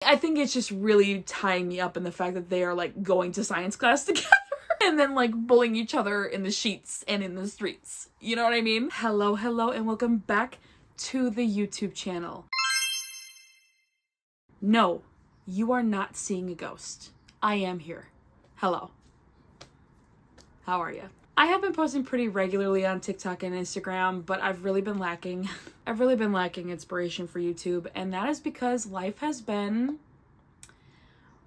I think it's just really tying me up in the fact that they are like going to science class together and then like bullying each other in the sheets and in the streets. You know what I mean? Hello, and welcome back to the YouTube channel. No, you are not seeing a ghost. I am here. Hello. How are you? I have been posting pretty regularly on TikTok and Instagram, but I've really been lacking. I've really been lacking inspiration for YouTube, and that is because life has been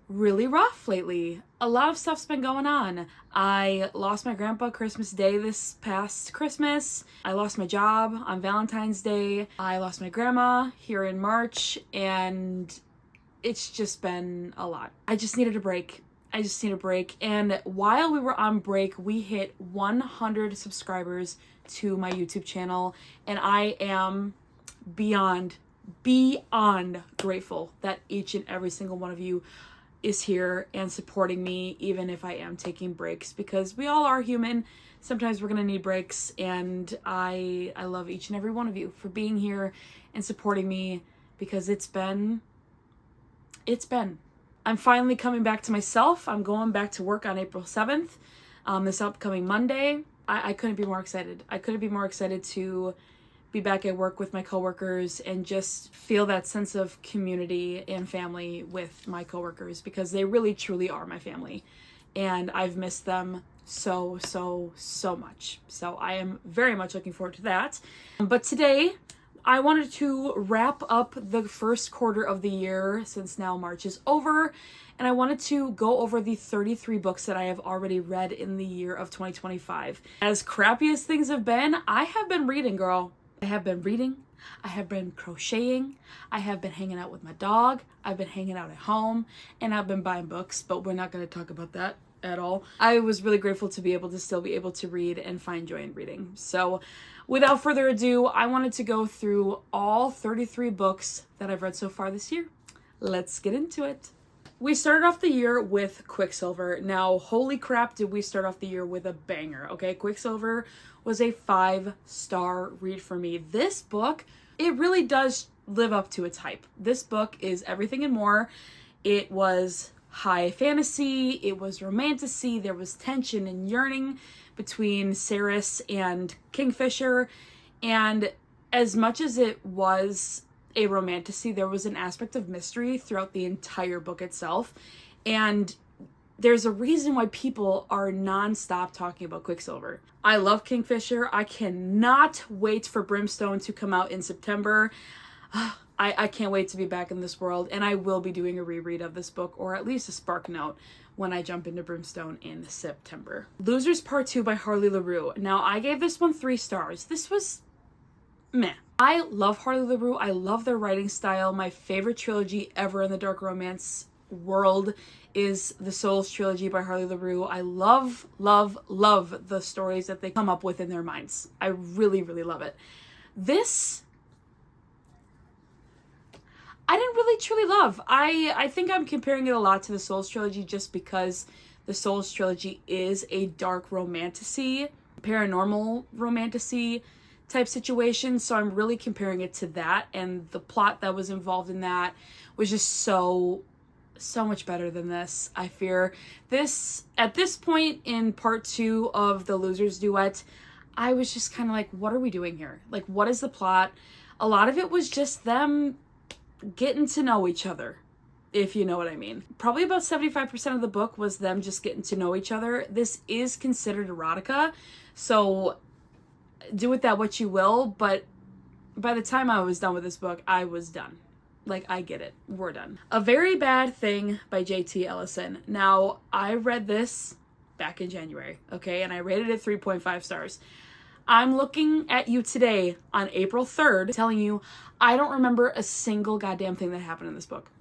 really rough lately. A lot of stuff's been going on. I lost my grandpa Christmas Day this past Christmas. I lost my job on Valentine's Day. I lost my grandma here in March, and it's just been a lot. I just needed a break. And while we were on break, we hit 100 subscribers to my YouTube channel, and I am beyond grateful that each and every single one of you is here and supporting me, even if I am taking breaks, because we all are human. Sometimes we're gonna need breaks, and I love each and every one of you for being here and supporting me, because it's been. I'm finally coming back to myself. I'm going back to work on April 7th, this upcoming Monday. I couldn't be more excited. I couldn't be more excited to be back at work with my coworkers and just feel that sense of community and family with my coworkers, because they really truly are my family, and I've missed them so much. So I am very much looking forward to that. But today, I wanted to wrap up the first quarter of the year, since now March is over, and I wanted to go over the 33 books that I have already read in the year of 2025. As crappy as things have been, I have been reading, girl. I have been reading, I have been crocheting, I have been hanging out with my dog, I've been hanging out at home, and I've been buying books, but we're not going to talk about that at all. I was really grateful to be able to still be able to read and find joy in reading. So without further ado, I wanted to go through all 33 books that I've read so far this year. Let's get into it. We started off the year with Quicksilver. Now, holy crap, did we start off the year with a banger, okay? Quicksilver was a 5-star read for me. This book, it really does live up to its hype. This book is everything and more. It was high fantasy, it was romantasy, there was tension and yearning between Ceres and Kingfisher, and as much as it was a romantasy, there was an aspect of mystery throughout the entire book itself, and there's a reason why people are non-stop talking about Quicksilver. I love Kingfisher. I cannot wait for Brimstone to come out in September. I can't wait to be back in this world, and I will be doing a reread of this book, or at least a spark note, when I jump into Brimstone in September. Losers Part 2 by Harley LaRue. Now, I gave this one 3 stars. This was meh. I love Harley LaRue. I love their writing style. My favorite trilogy ever in the dark romance world is the Souls trilogy by Harley LaRue. I love the stories that they come up with in their minds. I really love it. This, I didn't really truly love. I think I'm comparing it a lot to the Souls trilogy, just because the Souls trilogy is a dark romantasy, paranormal romantasy type situation, so I'm really comparing it to that, and the plot that was involved in that was just so much better than this. I fear this, at this point in part 2 of the Losers Duet, I was just kind of like, what are we doing here? Like, what is the plot? A lot of it was just them getting to know each other, if you know what I mean. Probably about 75% of the book was them just getting to know each other. This is considered erotica, so do with that what you will, but by the time I was done with this book, I was done. Like, I get it. We're done. A Very Bad Thing by J.T. Ellison. Now, I read this back in January, okay, and I rated it 3.5 stars. I'm looking at you today on April 3rd telling you I don't remember a single goddamn thing that happened in this book.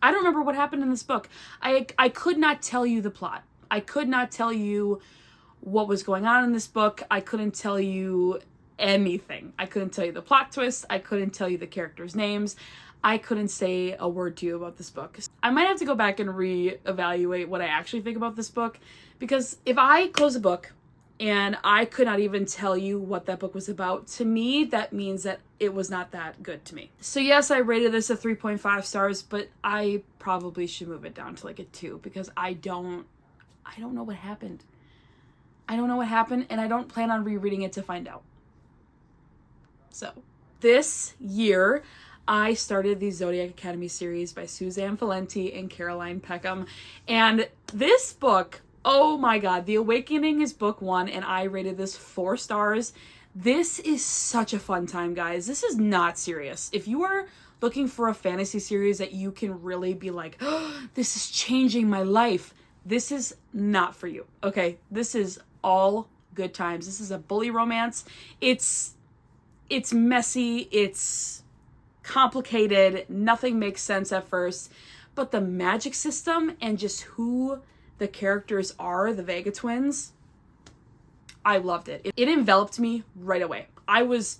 I don't remember what happened in this book. I could not tell you the plot. I could not tell you what was going on in this book. I couldn't tell you anything. I couldn't tell you the plot twist. I couldn't tell you the characters' names. I couldn't say a word to you about this book. I might have to go back and reevaluate what I actually think about this book, because if I close a book And I could not even tell you what that book was about. To me, that means that it was not that good to me. So yes, I rated this a 3.5 stars, but I probably should move it down to like a 2 because I don't know what happened. I don't know what happened, and I don't plan on rereading it to find out. So this year, I started the Zodiac Academy series by Suzanne Valenti and Caroline Peckham. And this book, oh my God, The Awakening is book 1, and I rated this 4 stars. This is such a fun time, guys. This is not serious. If you are looking for a fantasy series that you can really be like, oh, this is changing my life, this is not for you, okay? This is all good times. This is a bully romance. It's messy, it's complicated, nothing makes sense at first, but the magic system and just who the characters are, the Vega twins, I loved it. It enveloped me right away. I was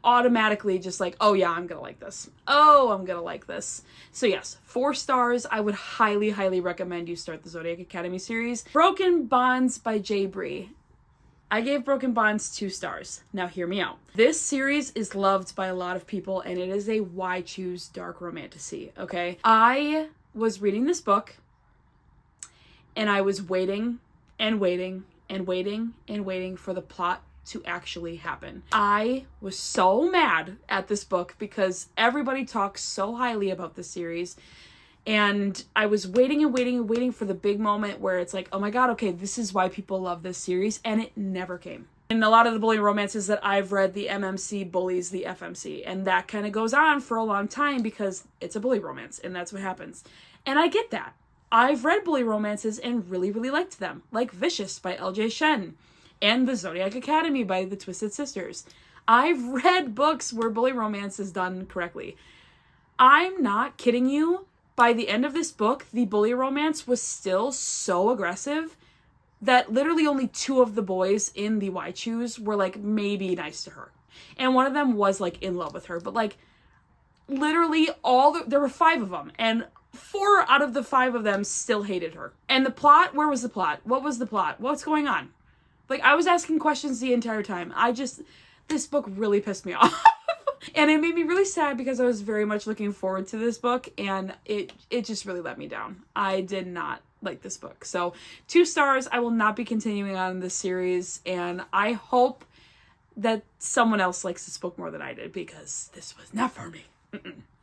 automatically just like, oh yeah, I'm gonna like this. Oh, I'm gonna like this. So yes, 4 stars. I would highly, highly recommend you start the Zodiac Academy series. Broken Bonds by J. Bree. I gave Broken Bonds 2 stars. Now hear me out. This series is loved by a lot of people, and it is a why choose dark romantasy, okay? I was reading this book, and I was waiting and waiting and waiting and waiting for the plot to actually happen. I was so mad at this book because everybody talks so highly about this series. And I was waiting and waiting and waiting for the big moment where it's like, oh my God, okay, this is why people love this series. And it never came. In a lot of the bully romances that I've read, the MMC bullies the FMC. And that kind of goes on for a long time because it's a bully romance and that's what happens. And I get that. I've read bully romances and really, really liked them. Like Vicious by L.J. Shen and The Zodiac Academy by the Twisted Sisters. I've read books where bully romance is done correctly. I'm not kidding you. By the end of this book, the bully romance was still so aggressive that literally only 2 of the boys in the Why Choose were like maybe nice to her. And one of them was like in love with her, but like literally there were 5 of them, and 4 out of the 5 of them still hated her. And the plot, where was the plot? What was the plot? What's going on? Like, I was asking questions the entire time. This book really pissed me off. And it made me really sad because I was very much looking forward to this book, and it just really let me down. I did not like this book. So 2 stars. I will not be continuing on this series, and I hope that someone else likes this book more than I did because this was not for me.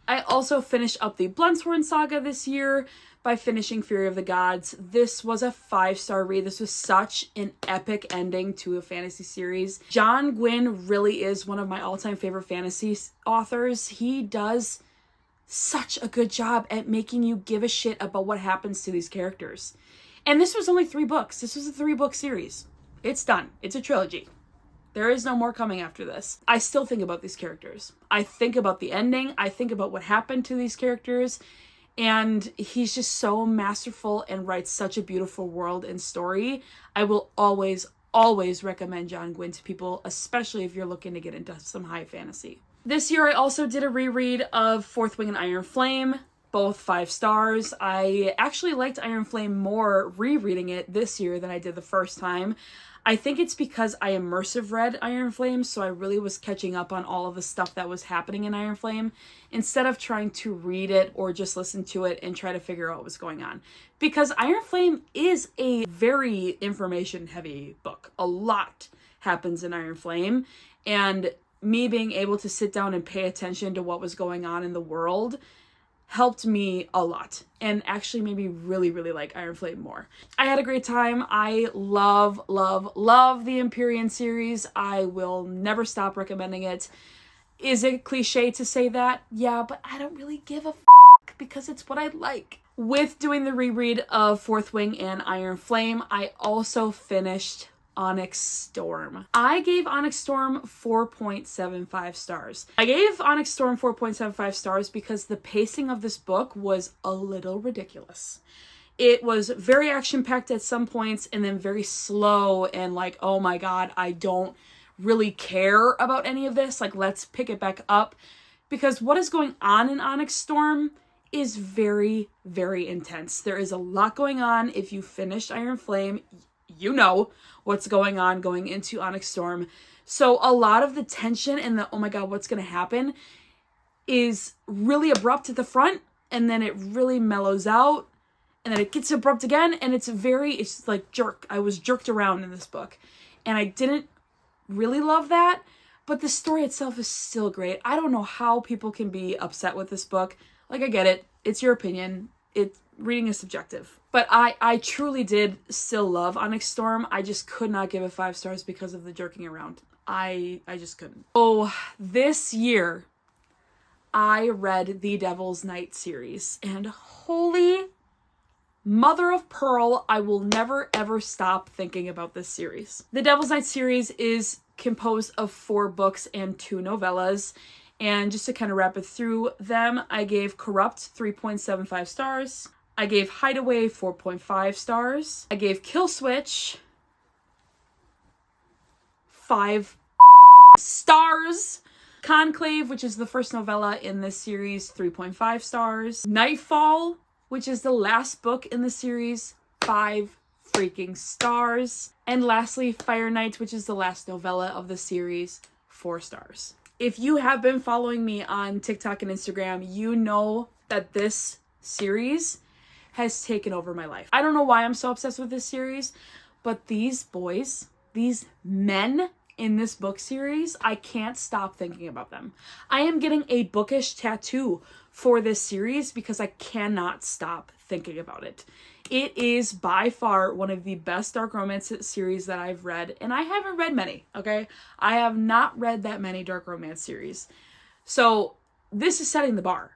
I also finished up the Bloodsworn saga this year by finishing Fury of the Gods. This was a 5-star read. This was such an epic ending to a fantasy series. John Gwynne really is one of my all-time favorite fantasy authors. He does such a good job at making you give a shit about what happens to these characters. And this was only 3 books. This was a 3-book series. It's done. It's a trilogy. There is no more coming after this. I still think about these characters. I think about the ending. I think about what happened to these characters. And he's just so masterful and writes such a beautiful world and story. I will always, always recommend John Gwynne to people, especially if you're looking to get into some high fantasy. This year I also did a reread of Fourth Wing and Iron Flame, both 5 stars. I actually liked Iron Flame more rereading it this year than I did the first time. I think it's because I immersive read Iron Flame, so I really was catching up on all of the stuff that was happening in Iron Flame instead of trying to read it or just listen to it and try to figure out what was going on. Because Iron Flame is a very information-heavy book. A lot happens in Iron Flame, and me being able to sit down and pay attention to what was going on in the world helped me a lot and actually made me really, really like Iron Flame more. I had a great time. I love, love, love the Empyrean series. I will never stop recommending it. Is it cliche to say that? Yeah, but I don't really give a because it's what I like. With doing the reread of Fourth Wing and Iron Flame, I also finished Onyx Storm. I gave Onyx Storm 4.75 stars. I gave Onyx Storm 4.75 stars because the pacing of this book was a little ridiculous. It was very action-packed at some points and then very slow and like, oh my God, I don't really care about any of this. Like, let's pick it back up. Because what is going on in Onyx Storm is very, very intense. There is a lot going on. If you finished Iron Flame, you know what's going on going into Onyx Storm. So a lot of the tension and the, oh my God, what's going to happen is really abrupt at the front, and then it really mellows out, and then it gets abrupt again, and it's like jerk. I was jerked around in this book, and I didn't really love that, but the story itself is still great. I don't know how people can be upset with this book. Like, I get it. It's your opinion. Reading is subjective. But I truly did still love Onyx Storm. I just could not give it 5 stars because of the jerking around. I just couldn't. Oh, this year, I read the Devil's Night series, and holy mother of pearl, I will never ever stop thinking about this series. The Devil's Night series is composed of 4 books and 2 novellas, and just to kind of wrap it through them, I gave Corrupt 3.75 stars. I gave Hideaway 4.5 stars. I gave Kill Switch 5 stars. Conclave, which is the first novella in this series, 3.5 stars. Nightfall, which is the last book in the series, 5 freaking stars. And lastly, Fire Night, which is the last novella of the series, 4 stars. If you have been following me on TikTok and Instagram, you know that this series has taken over my life. I don't know why I'm so obsessed with this series, but these boys, these men in this book series, I can't stop thinking about them. I am getting a bookish tattoo for this series because I cannot stop thinking about it. It is by far one of the best dark romance series that I've read, and I haven't read many, okay? I have not read that many dark romance series. So this is setting the bar.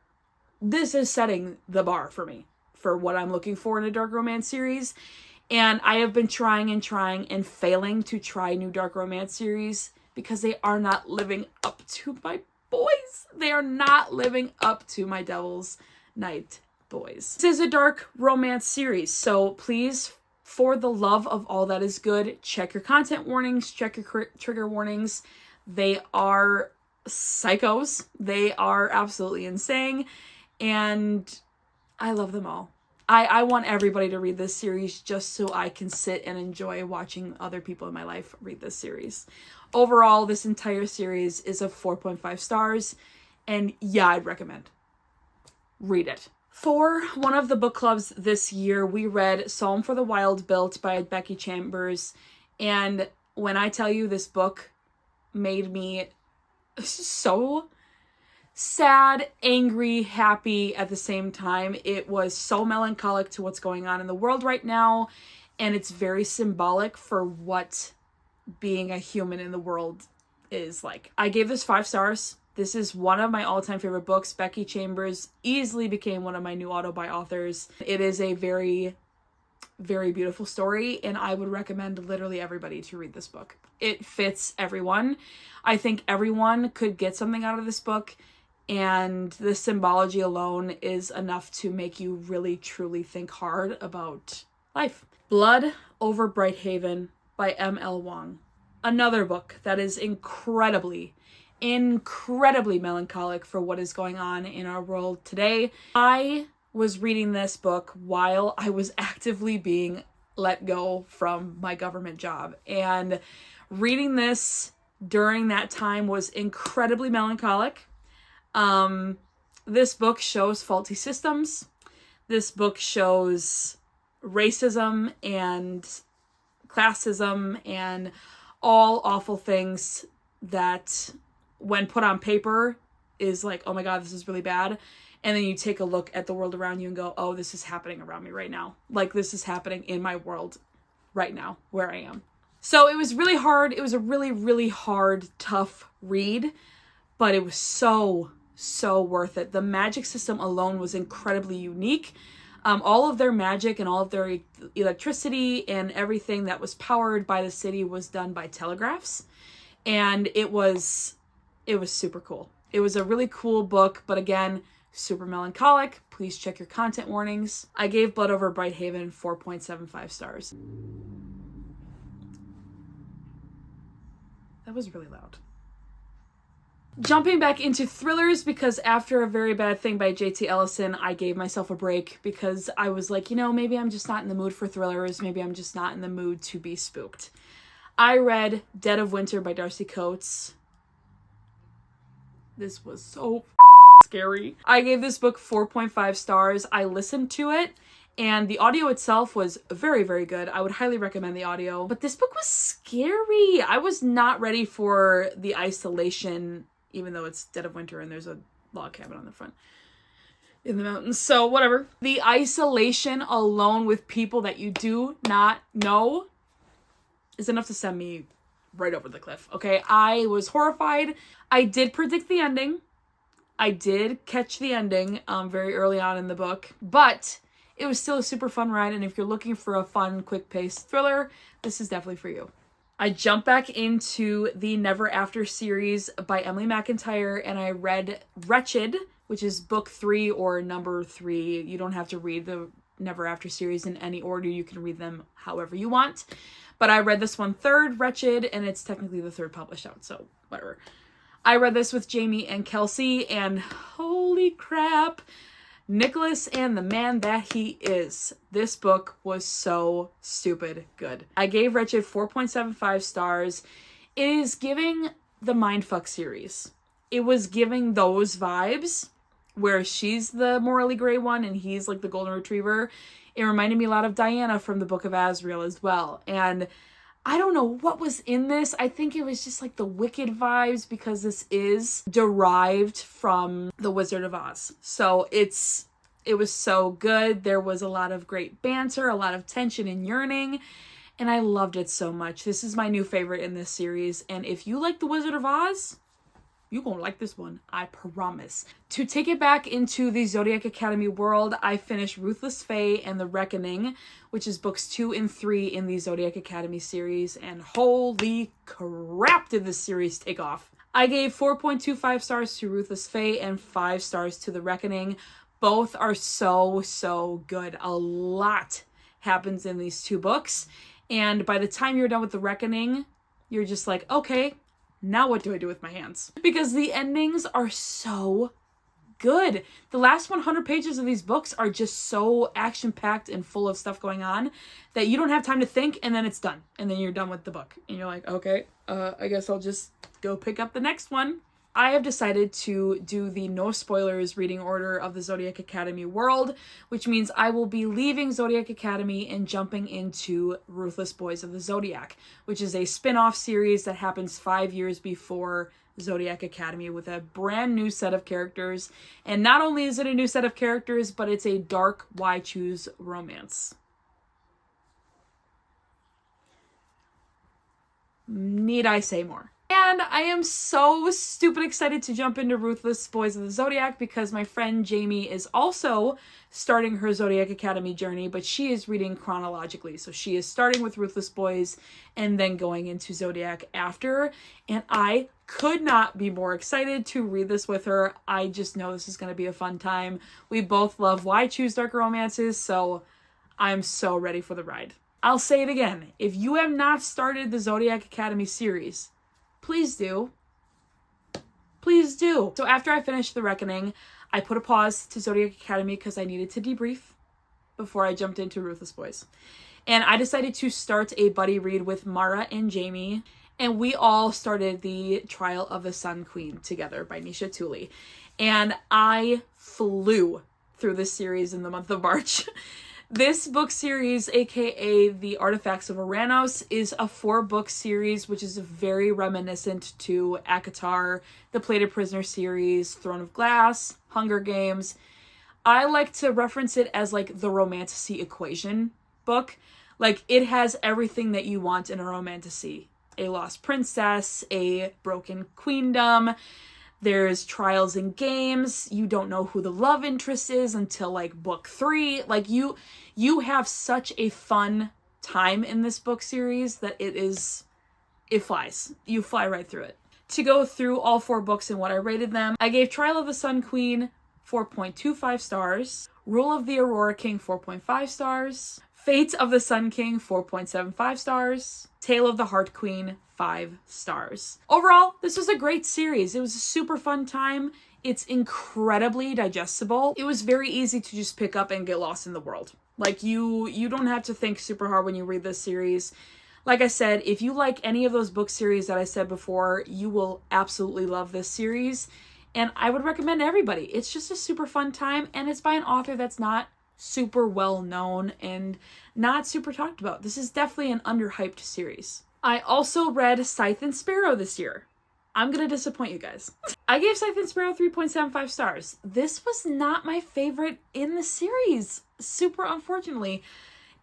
This is setting the bar for me, for what I'm looking for in a dark romance series. And I have been trying and failing to try new dark romance series because they are not living up to my boys. They are not living up to my Devil's Night boys. This is a dark romance series, so please, for the love of all that is good, check your content warnings, check your trigger warnings. They are psychos. They are absolutely insane, and I love them all. I want everybody to read this series just so I can sit and enjoy watching other people in my life read this series. Overall, this entire series is a 4.5 stars, and yeah, I'd recommend. Read it. For one of the book clubs this year, we read Psalm for the Wild Built by Becky Chambers, and when I tell you this book made me so sad, angry, happy at the same time. It was so melancholic to what's going on in the world right now, and it's very symbolic for what being a human in the world is like. I gave this 5 stars. This is one of my all-time favorite books. Becky Chambers easily became one of my new auto-buy authors. It is a very, very beautiful story, and I would recommend literally everybody to read this book. It fits everyone. I think everyone could get something out of this book, and the symbology alone is enough to make you really, truly think hard about life. Blood Over Brighthaven by M.L. Wong. Another book that is incredibly melancholic for what is going on in our world today. I was reading this book while I was actively being let go from my government job, and reading this during that time was incredibly melancholic. This book shows faulty systems. This book shows racism and classism and all awful things that, when put on paper, is like, oh my God, this is really bad. And then you take a look at the world around you and go, oh, this is happening around me right now. Like, this is happening in my world right now, where I am. So it was really hard. It was a really, really hard, tough read, but it was so worth it. The magic system alone was incredibly unique. All of their magic and all of their electricity and everything that was powered by the city was done by telegraphs. And it was super cool. It was a really cool book, but again, super melancholic. Please check your content warnings. I gave Blood Over Brighthaven 4.75 stars. That was really loud. Jumping back into thrillers, because after A Very Bad Thing by J.T. Ellison, I gave myself a break because I was like, maybe I'm just not in the mood for thrillers. Maybe I'm just not in the mood to be spooked. I read Dead of Winter by Darcy Coates. This was so scary. I gave this book 4.5 stars. I listened to it, and the audio itself was very, very good. I would highly recommend the audio. But this book was scary. I was not ready for the isolation, even though it's Dead of Winter and there's a log cabin on the front in the mountains. So whatever. The isolation alone with people that you do not know is enough to send me right over the cliff. Okay, I was horrified. I did predict the ending. I did catch the ending very early on in the book, but it was still a super fun ride. And if you're looking for a fun, quick-paced thriller, this is definitely for you. I jumped back into the Never After series by Emily McIntyre, and I read Wretched, which is book 3 or number 3. You don't have to read the Never After series in any order. You can read them however you want. But I read this one third, Wretched, and it's technically the third published out, so whatever. I read this with Jamie and Kelsey, and holy crap, Nicholas and the Man That He Is. This book was so stupid good. I gave Wretched 4.75 stars. It is giving the Mindfuck series. It was giving those vibes where she's the morally gray one and he's like the golden retriever. It reminded me a lot of Diana from the Book of Azrael as well. And I don't know what was in this. I think it was just like the Wicked vibes because this is derived from The Wizard of Oz. So it was so good. There was a lot of great banter, a lot of tension and yearning, and I loved it so much. This is my new favorite in this series, and if you like The Wizard of Oz, you're gonna like this one, I promise. To take it back into the Zodiac Academy world, I finished Ruthless Fae and The Reckoning, which is books 2 and 3 in the Zodiac Academy series, and holy crap did this series take off. I gave 4.25 stars to Ruthless Fae and 5 stars to The Reckoning. Both are so, so good. A lot happens in these 2 books, and by the time you're done with The Reckoning, you're just like, okay, now what do I do with my hands? Because the endings are so good. The last 100 pages of these books are just so action-packed and full of stuff going on that you don't have time to think, and then it's done. And then you're done with the book. And you're like, okay, I guess I'll just go pick up the next one. I have decided to do the no spoilers reading order of the Zodiac Academy world, which means I will be leaving Zodiac Academy and jumping into Ruthless Boys of the Zodiac, which is a spin-off series that happens 5 years before Zodiac Academy with a brand new set of characters. And not only is it a new set of characters, but it's a dark Why Choose romance. Need I say more? And I am so stupid excited to jump into Ruthless Boys of the Zodiac because my friend Jamie is also starting her Zodiac Academy journey, but she is reading chronologically. So she is starting with Ruthless Boys and then going into Zodiac after. And I could not be more excited to read this with her. I just know this is going to be a fun time. We both love Why Choose Dark Romances, so I'm so ready for the ride. I'll say it again. If you have not started the Zodiac Academy series, please do. Please do. So after I finished The Reckoning, I put a pause to Zodiac Academy because I needed to debrief before I jumped into Ruthless Boys. And I decided to start a buddy read with Mara and Jamie. And we all started the Trial of the Sun Queen together by Nisha Tooley. And I flew through this series in the month of March. This book series, aka The Artifacts of Uranus, is a 4-book series which is very reminiscent to ACOTAR, the Plated Prisoner series, Throne of Glass, Hunger Games. I like to reference it as like the romantasy equation book. Like, it has everything that you want in a romantasy. A lost princess, a broken queendom. There's trials and games. You don't know who the love interest is until like book 3. Like you have such a fun time in this book series that it flies. You fly right through it. To go through all 4 books and what I rated them, I gave Trial of the Sun Queen 4.25 stars. Rule of the Aurora King 4.5 stars. Fate of the Sun King, 4.75 stars. Tale of the Heart Queen, 5 stars. Overall, this was a great series. It was a super fun time. It's incredibly digestible. It was very easy to just pick up and get lost in the world. Like, you don't have to think super hard when you read this series. Like I said, if you like any of those book series that I said before, you will absolutely love this series. And I would recommend to everybody. It's just a super fun time, and it's by an author that's not super well known and not super talked about. This is definitely an underhyped series. I also read Scythe and Sparrow this year. I'm gonna disappoint you guys. I gave Scythe and Sparrow 3.75 stars. This was not my favorite in the series, super unfortunately.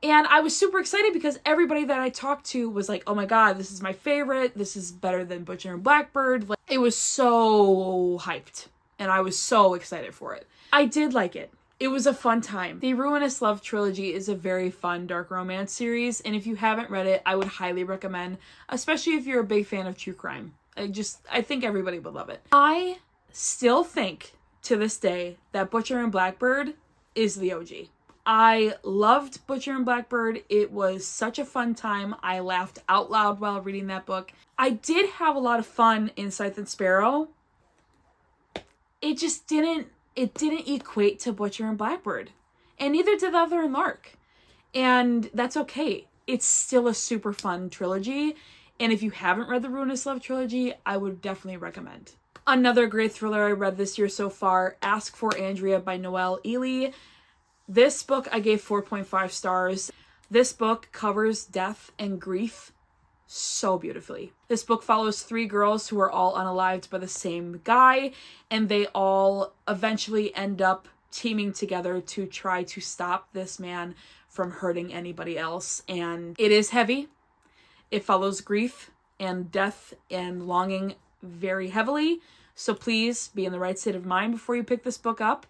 And I was super excited because everybody that I talked to was like, oh my god, this is my favorite. This is better than Butcher and Blackbird. Like, it was so hyped, and I was so excited for it. I did like it. It was a fun time. The Ruinous Love trilogy is a very fun dark romance series, and if you haven't read it, I would highly recommend, especially if you're a big fan of true crime. I think everybody would love it. I still think, to this day, that Butcher and Blackbird is the OG. I loved Butcher and Blackbird. It was such a fun time. I laughed out loud while reading that book. I did have a lot of fun in Scythe and Sparrow. It just didn't equate to Butcher and Blackbird. And neither did Other and Lark. And that's okay. It's still a super fun trilogy. And if you haven't read the Ruinous Love trilogy, I would definitely recommend. Another great thriller I read this year so far, Ask for Andrea by Noelle Ely. This book I gave 4.5 stars. This book covers death and grief so beautifully. This book follows 3 girls who are all unalived by the same guy, and they all eventually end up teaming together to try to stop this man from hurting anybody else. And it is heavy. It follows grief and death and longing very heavily. So please be in the right state of mind before you pick this book up.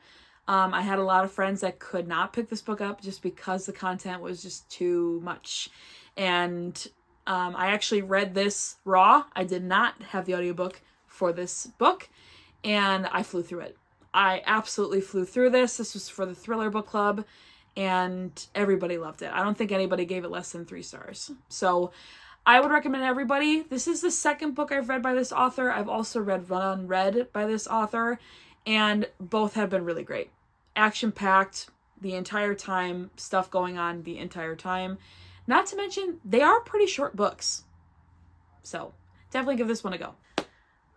I had a lot of friends that could not pick this book up just because the content was just too much. And I actually read this raw. I did not have the audiobook for this book, and I flew through it. I absolutely flew through this. This was for the Thriller Book Club, and everybody loved it. I don't think anybody gave it less than 3 stars. So I would recommend everybody. This is the second book I've read by this author. I've also read Run Unread by this author, and both have been really great. Action-packed the entire time, stuff going on the entire time. Not to mention, they are pretty short books. So definitely give this one a go.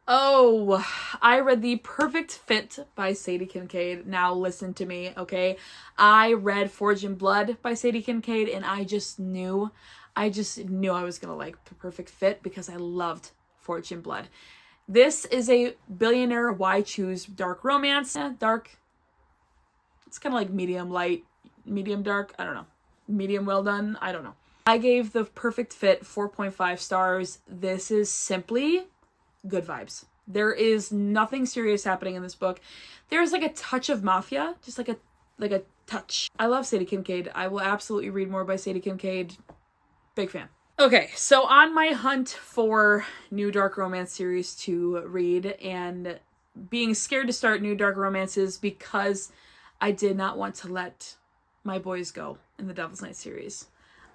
Oh, I read The Perfect Fit by Sadie Kincaid. Now listen to me, okay? I read Forge in Blood by Sadie Kincaid, and I just knew I was going to like The Perfect Fit because I loved Forge in Blood. This is a billionaire why choose dark romance. Dark. It's kind of like medium light, medium dark. I don't know. Medium well done. I don't know. I gave The Perfect Fit 4.5 stars. This is simply good vibes. There is nothing serious happening in this book. There's like a touch of mafia, just like a touch. I love Sadie Kincaid. I will absolutely read more by Sadie Kincaid. Big fan. Okay, so on my hunt for new dark romance series to read and being scared to start new dark romances because I did not want to let my boys go in the Devil's Night series,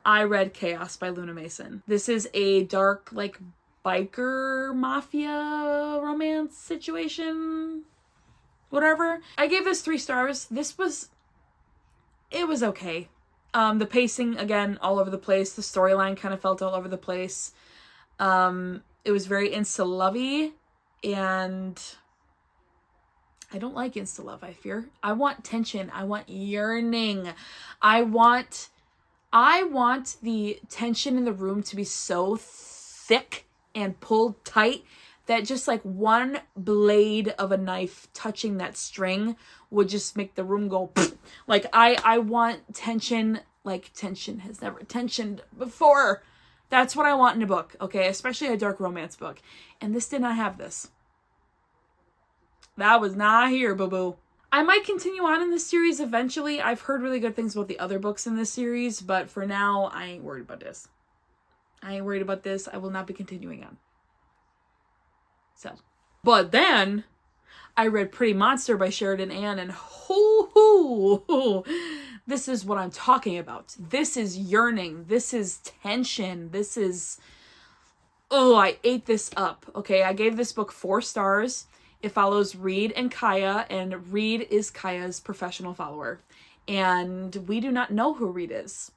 I read Chaos by Luna Mason. This is a dark, like, biker mafia romance situation, whatever. I gave this 3 stars. It was okay. The pacing, again, all over the place. The storyline kind of felt all over the place. It was very insta-lovey, and I don't like insta-love, I fear. I want tension. I want yearning. I want the tension in the room to be so thick and pulled tight that just like one blade of a knife touching that string would just make the room go pfft. Like I want tension like tension has never tensioned before. That's what I want in a book, okay? Especially a dark romance book. And this did not have this. That was not here, boo-boo. I might continue on in this series eventually. I've heard really good things about the other books in this series, but for now, I ain't worried about this. I ain't worried about this. I will not be continuing on. So, but then I read Pretty Monster by Sheridan Ann, and This is what I'm talking about. This is yearning. This is tension. This is, oh, I ate this up. Okay, I gave this book 4 stars. It follows Reed and Kaya, and Reed is Kaya's professional follower. And we do not know who Reed is.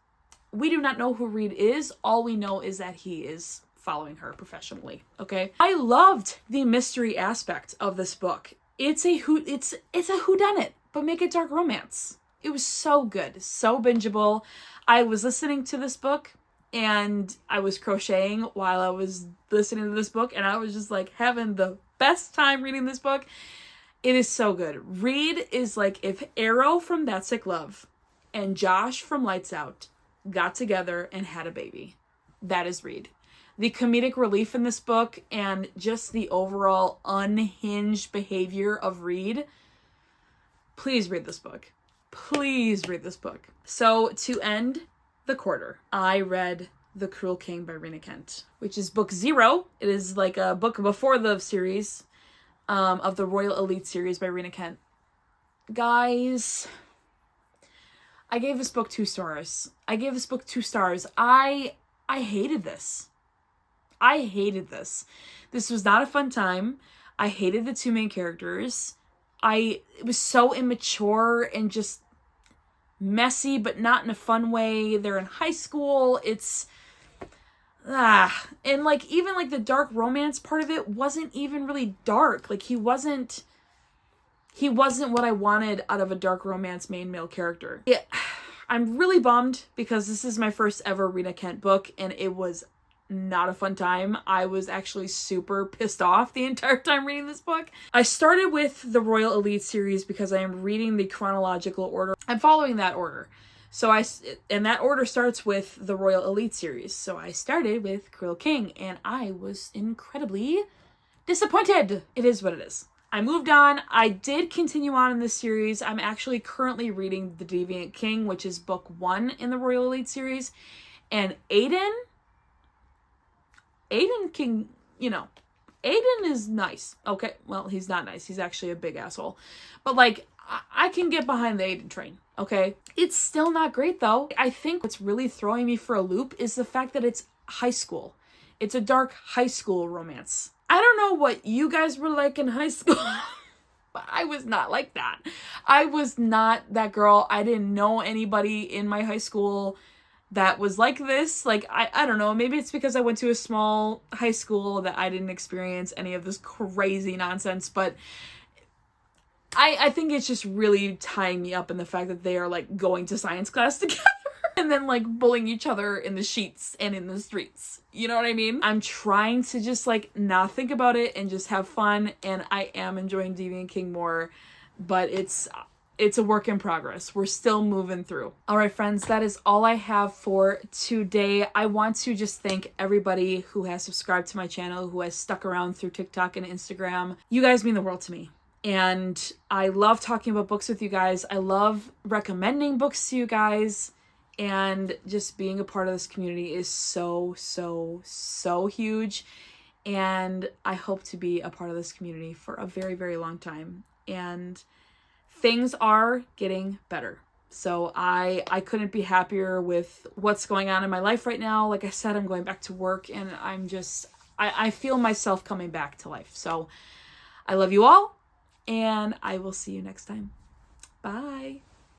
We do not know who Reed is. All we know is that he is following her professionally. Okay, I loved the mystery aspect of this book. It's a whodunit, but make it dark romance. It was so good, so bingeable. I was listening to this book and I was crocheting while I was listening to this book, and I was just like having the best time reading this book. It is so good. Reed is like if Arrow from That's Sick Love and Josh from Lights Out got together and had a baby. That is Reed. The comedic relief in this book and just the overall unhinged behavior of Reed. Please read this book. Please read this book. So to end the quarter, I read The Cruel King by Rena Kent, which is book 0. It is like a book before the series of the Royal Elite series by Rena Kent. Guys, I gave this book 2 stars. I hated this. I hated this. This was not a fun time. I hated the 2 main characters. It was so immature and just messy, but not in a fun way. They're in high school. And like even like the dark romance part of it wasn't even really dark. Like he wasn't what I wanted out of a dark romance main male character. I'm really bummed because this is my first ever Rena Kent book and it was not a fun time. I was actually super pissed off the entire time reading this book. I started with the Royal Elite series because I am reading the chronological order. I'm following that order. And that order starts with the Royal Elite series. So I started with Cruel King and I was incredibly disappointed. It is what it is. I moved on. I did continue on in this series. I'm actually currently reading The Deviant King, which is book 1 in the Royal Elite series. And Aiden can, Aiden is nice. Okay, well, he's not nice. He's actually a big asshole. But, like, I can get behind the Aiden train, okay? It's still not great, though. I think what's really throwing me for a loop is the fact that it's high school. It's a dark high school romance. I don't know what you guys were like in high school, but I was not like that. I was not that girl. I didn't know anybody in my high school that was like this. Like, I don't know, maybe it's because I went to a small high school that I didn't experience any of this crazy nonsense, but I think it's just really tying me up in the fact that they are like going to science class together and then like bullying each other in the sheets and in the streets. You know what I mean? I'm trying to just like not think about it and just have fun, and I am enjoying Deviant King more, but it's a work in progress. We're still moving through. All right, friends, that is all I have for today. I want to just thank everybody who has subscribed to my channel, who has stuck around through TikTok and Instagram. You guys mean the world to me. And I love talking about books with you guys. I love recommending books to you guys. And just being a part of this community is so, so, so huge. And I hope to be a part of this community for a very, very long time. And things are getting better. So I couldn't be happier with what's going on in my life right now. Like I said, I'm going back to work and I feel myself coming back to life. So I love you all and I will see you next time. Bye.